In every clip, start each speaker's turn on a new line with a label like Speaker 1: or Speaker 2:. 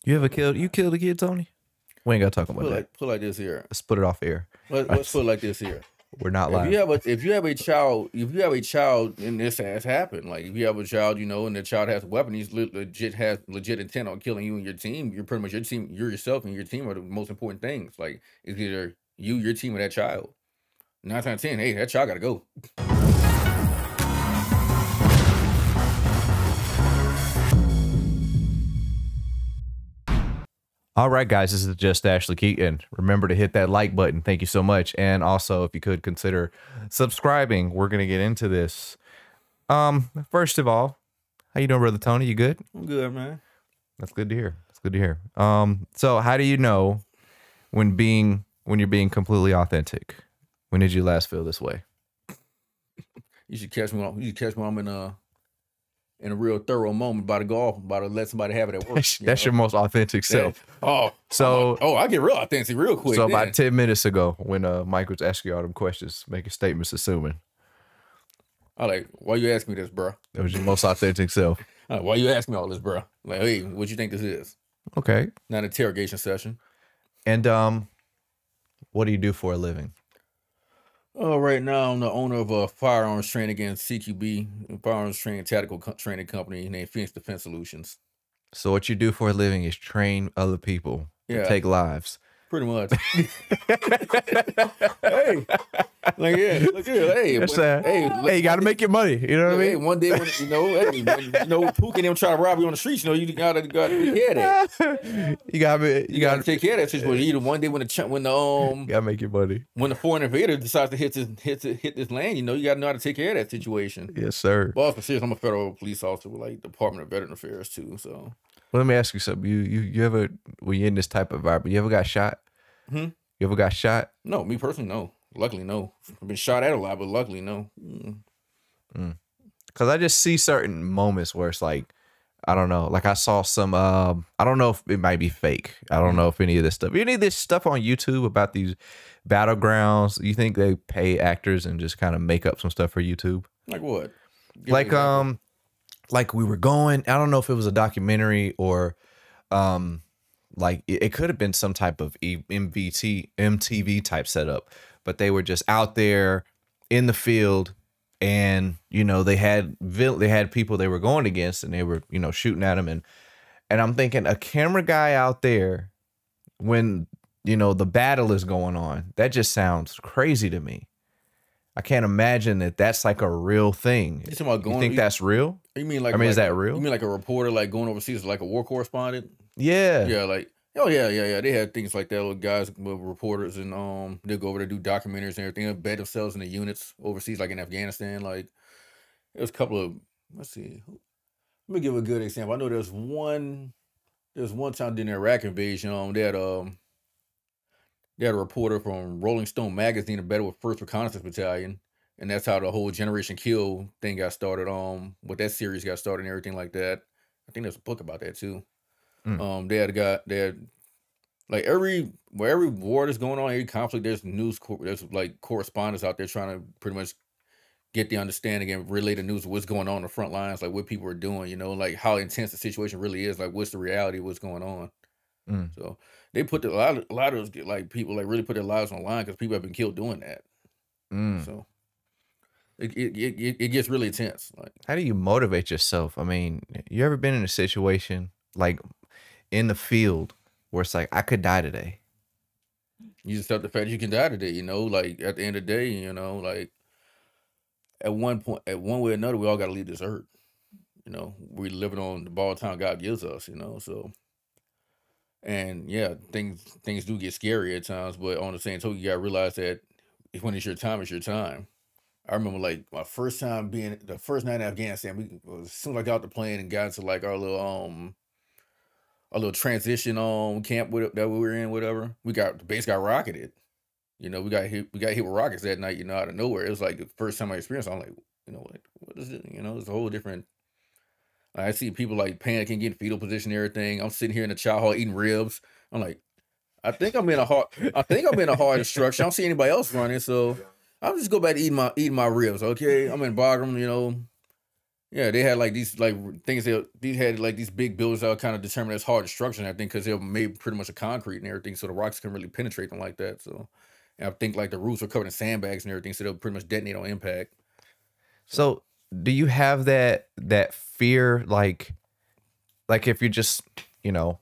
Speaker 1: You ever killed? You killed a kid, Tony? We ain't gotta talk about that.
Speaker 2: Put like this here.
Speaker 1: Let's put it off air.
Speaker 2: Let's put it like this here.
Speaker 1: We're not
Speaker 2: If
Speaker 1: live.
Speaker 2: you have a child, and this has happened, like if you have a child, you know, and the child has a weapon, he's has legit intent on killing you and your team. You're pretty much your team, you yourself and your team are the most important things. Like it's either you, your team, or that child. 9 times out of 10, hey, that child gotta go.
Speaker 1: All right, guys, this is just Ashlee Keyton. Remember to hit that like button. Thank you so much. And also, if you could consider subscribing, we're gonna get into this. First of all, how you doing, brother Tony? You good?
Speaker 2: I'm good, man.
Speaker 1: That's good to hear. That's good to hear. So how do you know when you're being completely authentic? When did you last feel this way?
Speaker 2: You should catch me when I'm in a real thorough moment about to go off, about to let somebody have it at work.
Speaker 1: That's your most authentic self.
Speaker 2: Oh, so I get real authentic real quick.
Speaker 1: So about 10 minutes ago, when Mike was asking you all them questions, making statements, assuming.
Speaker 2: I like, why you asking me this, bro?
Speaker 1: That was your most authentic self.
Speaker 2: Why you asking me all this, bro? Like, hey, what you think this is?
Speaker 1: Okay.
Speaker 2: Not an interrogation session.
Speaker 1: And what do you do for a living?
Speaker 2: Oh, right now I'm the owner of a firearms training against CQB, a firearms training tactical training company named Phoenix Defense Solutions.
Speaker 1: So what you do for a living is train other people to take lives.
Speaker 2: Pretty much. Hey, like look here, hey,
Speaker 1: you got to make your money. You know what I mean?
Speaker 2: Hey, one day when when Pook and them try to rob you on the streets, you gotta take care of that. You gotta take care of that situation. Either one day when
Speaker 1: you gotta make your money.
Speaker 2: When the foreign invader decides to hit this land, you gotta know how to take care of that situation.
Speaker 1: Yes, sir.
Speaker 2: Boss, serious, I'm a federal police officer with like Department of Veteran Affairs too. So
Speaker 1: well, let me ask you something. You ever, when you're in this type of environment, you ever got shot? You ever got shot?
Speaker 2: No, me personally, no. Luckily, no. I've been shot at a lot, but luckily, no.
Speaker 1: Because I just see certain moments where it's like, I don't know. Like I saw some, I don't know if it might be fake. I don't know if any of this stuff, any of this stuff on YouTube about these battlegrounds, you think they pay actors and just kind of make up some stuff for YouTube?
Speaker 2: Like what?
Speaker 1: Like we were going, I don't know if it was a documentary or, like it could have been some type of MTV type setup, but they were just out there in the field, and they had people they were going against, and they were shooting at them, and I'm thinking a camera guy out there when the battle is going on, that just sounds crazy to me. I can't imagine that that's like a real thing. You think that's real?
Speaker 2: You mean like?
Speaker 1: Is that real?
Speaker 2: You mean like a reporter like going overseas, like a war correspondent?
Speaker 1: Yeah.
Speaker 2: Yeah, like yeah. They had things like that. Little guys with reporters, and they go over there do documentaries and everything. They embed themselves in the units overseas, like in Afghanistan. Like there was a couple of. Let's see. Let me give a good example. I know there's one time during the Iraq invasion. They had a reporter from Rolling Stone magazine embedded with First Reconnaissance Battalion, and that's how the whole Generation Kill thing got started. What that series got started and everything like that. I think there's a book about that too. They had like every war that's going on, every conflict, there's like correspondents out there trying to pretty much get the understanding and relay the news of what's going on the front lines, like what people are doing, like how intense the situation really is, like what's the reality of what's going on. So they put a lot of those like people like really put their lives on the line because people have been killed doing that. So it gets really intense. Like,
Speaker 1: how do you motivate yourself? I mean, you ever been in a situation like in the field where it's like, I could die today?
Speaker 2: You just accept the fact you can die today, like at the end of the day, like at one way or another, we all got to leave this earth. We living on the borrowed time God gives us, so. And yeah, things do get scary at times, but on the same token, you gotta realize that when it's your time, it's your time. I remember like my first time being the first night in Afghanistan. As soon as I got off the plane and got to like our little transition camp that we were in, whatever, the base got rocketed. We got hit with rockets that night. Out of nowhere. It was like the first time I experienced it. I'm like, what is it? It's a whole different. I see people like panicking, getting fetal position, and everything. I'm sitting here in the chow hall eating ribs. I'm like, I think I'm in a hard structure. I don't see anybody else running, so I'm just go back to eating my ribs. Okay, I'm in Bagram, Yeah, they had like these like things that these had like these big buildings that were kind of determined as hard destruction. I think because they were made pretty much of concrete and everything, so the rocks couldn't really penetrate them like that. So, and I think like the roofs were covered in sandbags and everything, so they'll pretty much detonate on impact.
Speaker 1: So do you have that fear, like if you're just, you know,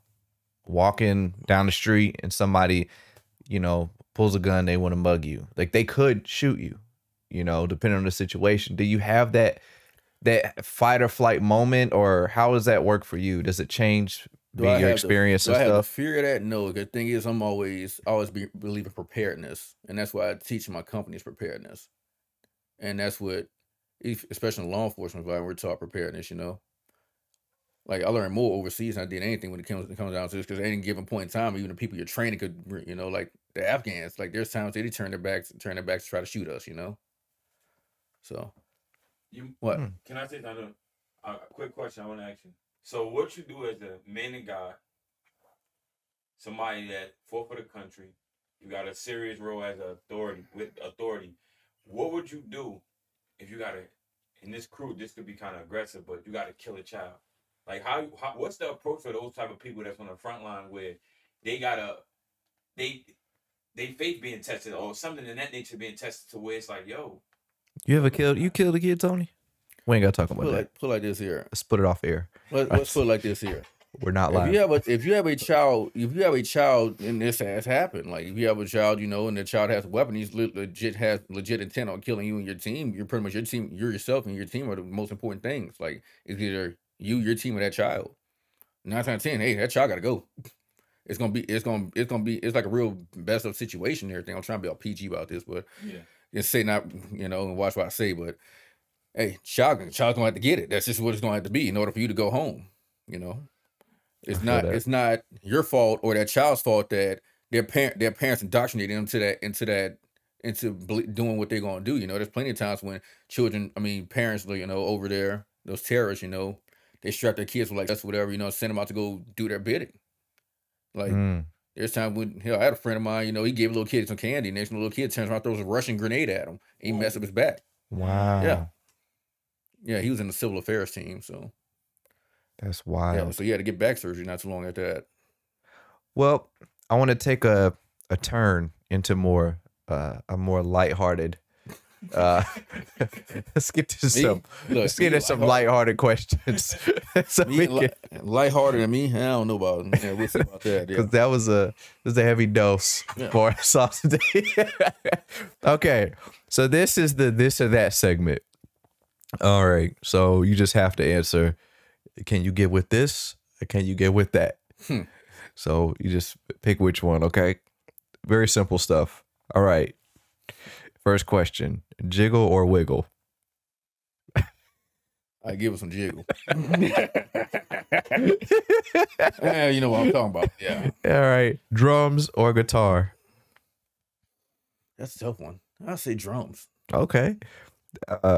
Speaker 1: walking down the street and somebody, you know, pulls a gun, they want to mug you. Like they could shoot you, you know, depending on the situation. Do you have that fight or flight moment, or how does that work for you? Does it change your experience
Speaker 2: Do
Speaker 1: and
Speaker 2: I have the
Speaker 1: stuff?
Speaker 2: fear of that? No. The thing is, I'm always believe in preparedness, and that's why I teach my companies preparedness, and that's what, especially in law enforcement environment, we're taught preparedness. You know, like I learned more overseas than I did anything when it comes down to this, because at any given point in time, even the people you're training could, you know, like the Afghans, like there's times they turn their backs to try to shoot us. You know, so what?
Speaker 3: Can I say another a quick question I want to ask you? So, what you do as a man of God, somebody that fought for the country, you got a serious role as an authority with authority. What would you do if you got to? In this crew, this could be kind of aggressive, but you got to kill a child. Like how what's the approach for those type of people that's on the front line where they gotta they faith being tested or something in that nature being tested to where it's like, yo,
Speaker 1: You killed a kid, Tony? We ain't gotta talk about that.
Speaker 2: Put like this here.
Speaker 1: Let's put it off air.
Speaker 2: Let's put it like this here.
Speaker 1: We're not live.
Speaker 2: If you have a child, and this has happened, like if you have a child, you know, and the child has a weapon, he's legit intent on killing you and your team. You're pretty much your team. You're yourself and your team are the most important things. Like it's either you, your team, or that child. 9 times out of 10, hey, that child got to go. It's like a real best of situation and everything. I'm trying to be all PG about this, but just say not, you know, and watch what I say. But hey, child gonna have to get it. That's just what it's gonna have to be in order for you to go home. You know. It's not your fault or that child's fault that their parents indoctrinated them into doing what they're gonna do. You know, there's plenty of times when parents, you know, over there, those terrorists, you know, they strap their kids with like that's whatever, you know, send them out to go do their bidding. Like there's times when hell, I had a friend of mine, you know, he gave a little kid some candy. Next, the little kid turns around, throws a Russian grenade at him, and he messed up his back.
Speaker 1: Wow.
Speaker 2: Yeah, he was in the civil affairs team, so.
Speaker 1: That's wild.
Speaker 2: Yeah, so he had to get back surgery not too long after that.
Speaker 1: Well, I want to take a turn into a more lighthearted. Let's get to some lighthearted questions. So
Speaker 2: lighthearted than me? I don't know about. Yeah, we'll see about that.
Speaker 1: Because that was a heavy dose for us all today. Okay, so this is the this or that segment. All right, so you just have to answer. Can you get with this or can you get with that? So you just pick which one, okay? Very simple stuff. All right. First question, jiggle or wiggle?
Speaker 2: I give it some jiggle. Yeah, you know what I'm talking about. Yeah.
Speaker 1: All right. Drums or guitar?
Speaker 2: That's a tough one. I'll say drums.
Speaker 1: Okay.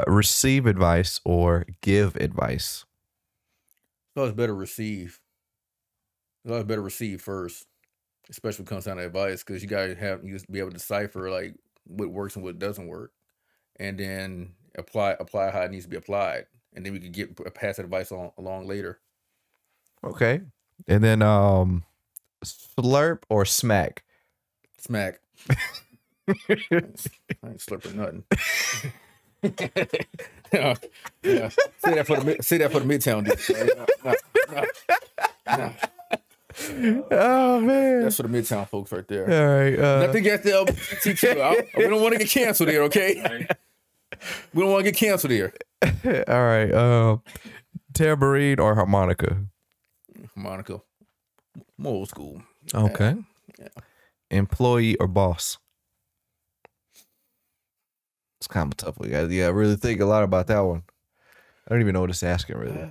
Speaker 1: Receive advice or give advice?
Speaker 2: It's always better receive. It's always better receive first, especially when it comes down to advice, because you gotta be able to decipher like what works and what doesn't work, and then apply how it needs to be applied, and then we can pass that advice along later.
Speaker 1: Okay, and then slurp or smack?
Speaker 2: Smack. I ain't slurping nothing. Yeah. Say that for the Midtown dude. Nah.
Speaker 1: Oh man,
Speaker 2: that's for the Midtown folks right there.
Speaker 1: All right,
Speaker 2: nothing against the LGBTQ. We don't want to get canceled here, okay? We don't want to get canceled here.
Speaker 1: All right, tambourine or harmonica?
Speaker 2: Harmonica. More old school.
Speaker 1: Okay.
Speaker 2: Yeah.
Speaker 1: Employee or boss? It's kind of a tough one. Yeah, I really think a lot about that one. I don't even know what it's asking really.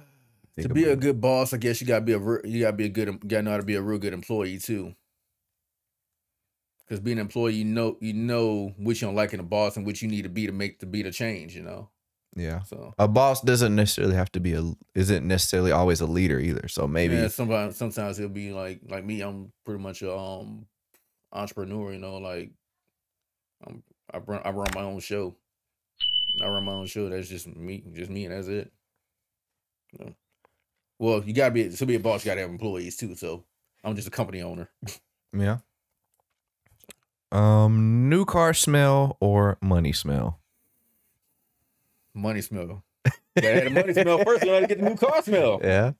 Speaker 2: To be a good boss, I guess you gotta know how to be a real good employee too. Because being an employee, you know what you don't like in a boss and what you need to be to be the change. You know.
Speaker 1: Yeah.
Speaker 2: So
Speaker 1: a boss doesn't necessarily have to be isn't necessarily always a leader either. So maybe
Speaker 2: sometimes it'll be like me. I'm pretty much a entrepreneur. You know, like I run my own show. I run my own show. That's just me, and that's it. Well, you gotta be to be a boss. You gotta have employees too. So I'm just a company owner.
Speaker 1: Yeah. New car smell or money smell?
Speaker 2: Money smell. Gotta have the money smell first. You gotta get the new car smell.
Speaker 1: Yeah.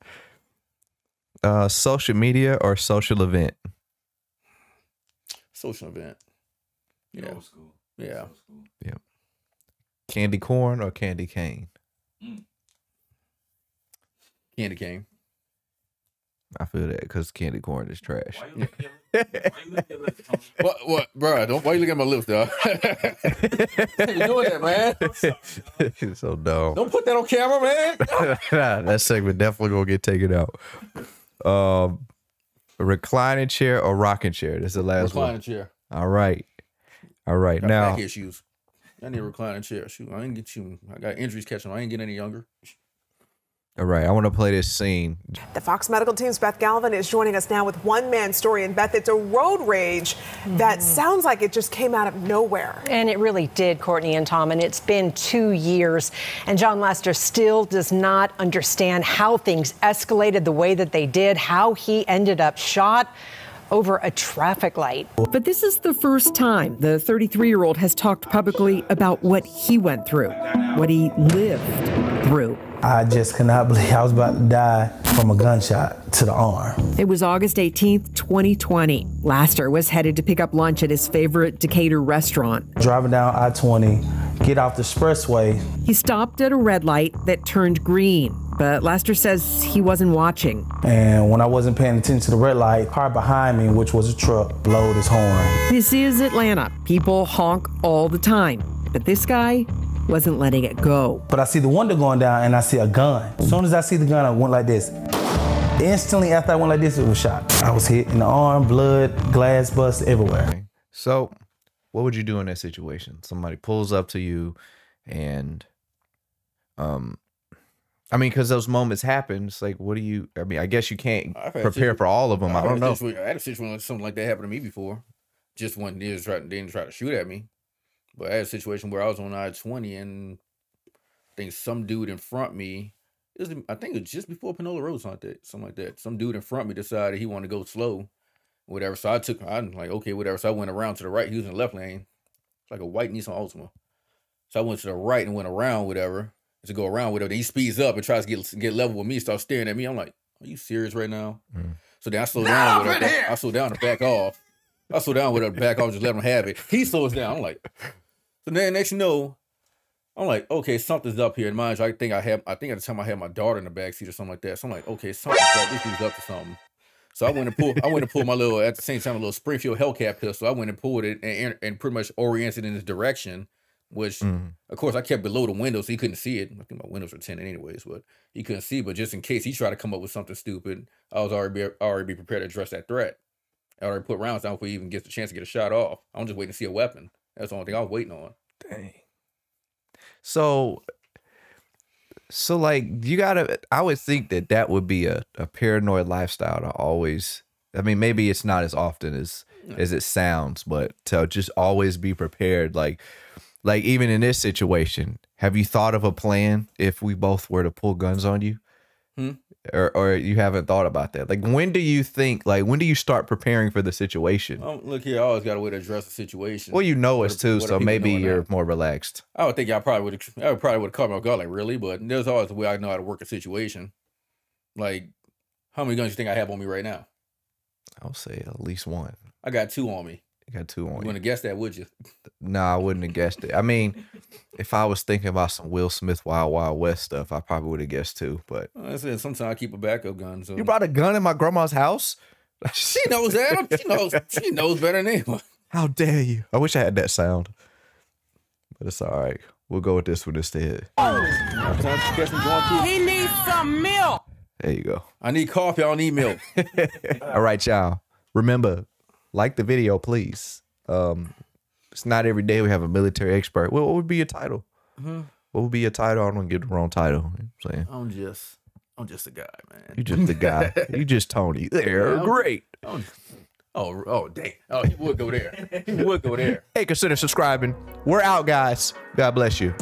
Speaker 1: Social media or social event?
Speaker 2: Social event. Yeah.
Speaker 3: Old school.
Speaker 2: Yeah.
Speaker 3: Old school.
Speaker 1: Yeah. Candy corn or candy cane?
Speaker 2: Candy cane.
Speaker 1: I feel that because candy corn is trash.
Speaker 3: Why you look at your lips, Tony?
Speaker 2: What, bro? Don't. Why you looking at my lips, dog? You doing that, man?
Speaker 1: It's so dumb.
Speaker 2: Don't put that on camera, man.
Speaker 1: That segment definitely gonna get taken out. Reclining chair or rocking chair? That's the last one.
Speaker 2: Reclining chair.
Speaker 1: All right.
Speaker 2: Got
Speaker 1: Now,
Speaker 2: back issues. I need a reclining chair. Shoot, I ain't get you. I got injuries catching. I ain't getting any younger.
Speaker 1: all right. I want to play this scene.
Speaker 4: The Fox Medical Team's Beth Galvin is joining us now with one man's story. And Beth, it's a road rage that sounds like it just came out of nowhere.
Speaker 5: And it really did, Courtney and Tom, and it's been 2 years. And John Lester still does not understand how things escalated the way that they did, how he ended up shot over a traffic light.
Speaker 6: But this is the first time the 33-year-old has talked publicly about what he went through, what he lived through.
Speaker 7: I just cannot believe I was about to die from a gunshot to the arm.
Speaker 6: It was August 18th, 2020. Laster was headed to pick up lunch at his favorite Decatur restaurant.
Speaker 7: Driving down I-20, get off the expressway.
Speaker 6: He stopped at a red light that turned green, but Laster says he wasn't watching.
Speaker 7: And when I wasn't paying attention to the red light, car behind me, which was a truck, blowed his horn.
Speaker 6: This is Atlanta. People honk all the time, but this guy wasn't letting it go.
Speaker 7: But I see the window going down and I see a gun. As soon as I see the gun, I went like this. Instantly after I went like this, it was shot. I was hit in the arm, blood, glass bust everywhere.
Speaker 1: So, what would you do in that situation? Somebody pulls up to you, and I mean, because those moments happen. It's like, what do you? I mean, I guess you can't prepare for all of them. I don't know.
Speaker 2: I had a situation where something like that happened to me before. Just one didn't try to shoot at me. But I had a situation where I was on I-20 and I think some dude in front of me, I think it was just before Panola Road, something like that. Some dude in front of me decided he wanted to go slow, whatever. So I'm like, okay, whatever. So I went around to the right. He was in the left lane. It's like a white Nissan Altima. So I went to the right and went around, whatever. To go around, whatever. Then he speeds up and tries to get level with me, starts staring at me. I'm like, are you serious right now? So then I slowed down with her. I slowed down to back off. Just let him have it. He slows down. I'm like... So then next you know, I'm like, okay, something's up here. And mind you, I think at the time I had my daughter in the backseat or something like that. So I'm like, okay, something's up. This dude's up to something. So I went and pulled my little, at the same time, a little Springfield Hellcat pistol. I went and pulled it and pretty much oriented in his direction, which of course I kept below the window so he couldn't see it. I think my windows were tinted anyways, but he couldn't see. But just in case he tried to come up with something stupid, I was already be prepared to address that threat. I already put rounds down before he even gets the chance to get a shot off. I'm just waiting to see a weapon. That's the only thing I was waiting on.
Speaker 1: Dang. So like I would think that would be a paranoid lifestyle to always, I mean, maybe it's not as often as it sounds, but to just always be prepared. Like even in this situation, have you thought of a plan if we both were to pull guns on you? Or you haven't thought about that? Like, when do you start preparing for the situation?
Speaker 2: Look here, I always got a way to address the situation.
Speaker 1: Well, you know us too, so maybe you're more relaxed.
Speaker 2: I would think I probably would have caught me off guard, like, really? But there's always a way I know how to work a situation. Like, how many guns do you think I have on me right now?
Speaker 1: I'll say at least one.
Speaker 2: I got 2 on me.
Speaker 1: You got 2 on you.
Speaker 2: You wouldn't have guessed that, would you?
Speaker 1: No, I wouldn't have guessed it. I mean, if I was thinking about some Will Smith Wild Wild West stuff, I probably would have guessed too. But
Speaker 2: I said sometimes I keep a backup gun. So
Speaker 1: you brought a gun in my grandma's house?
Speaker 2: She knows that. She knows better than anyone.
Speaker 1: How dare you? I wish I had that sound. But it's all right. We'll go with this one instead.
Speaker 8: He needs some milk.
Speaker 1: There you go.
Speaker 2: I need coffee. I don't need milk.
Speaker 1: All right, y'all. Remember, like the video, please. It's not every day we have a military expert. What would be your title? What would be your title? I don't want to get the wrong title. You know what I'm saying?
Speaker 2: I'm just a guy, man.
Speaker 1: You just a guy. You just Tony. They're great.
Speaker 2: Dang. Oh, he would go there. He would go there.
Speaker 1: Hey, consider subscribing. We're out, guys. God bless you.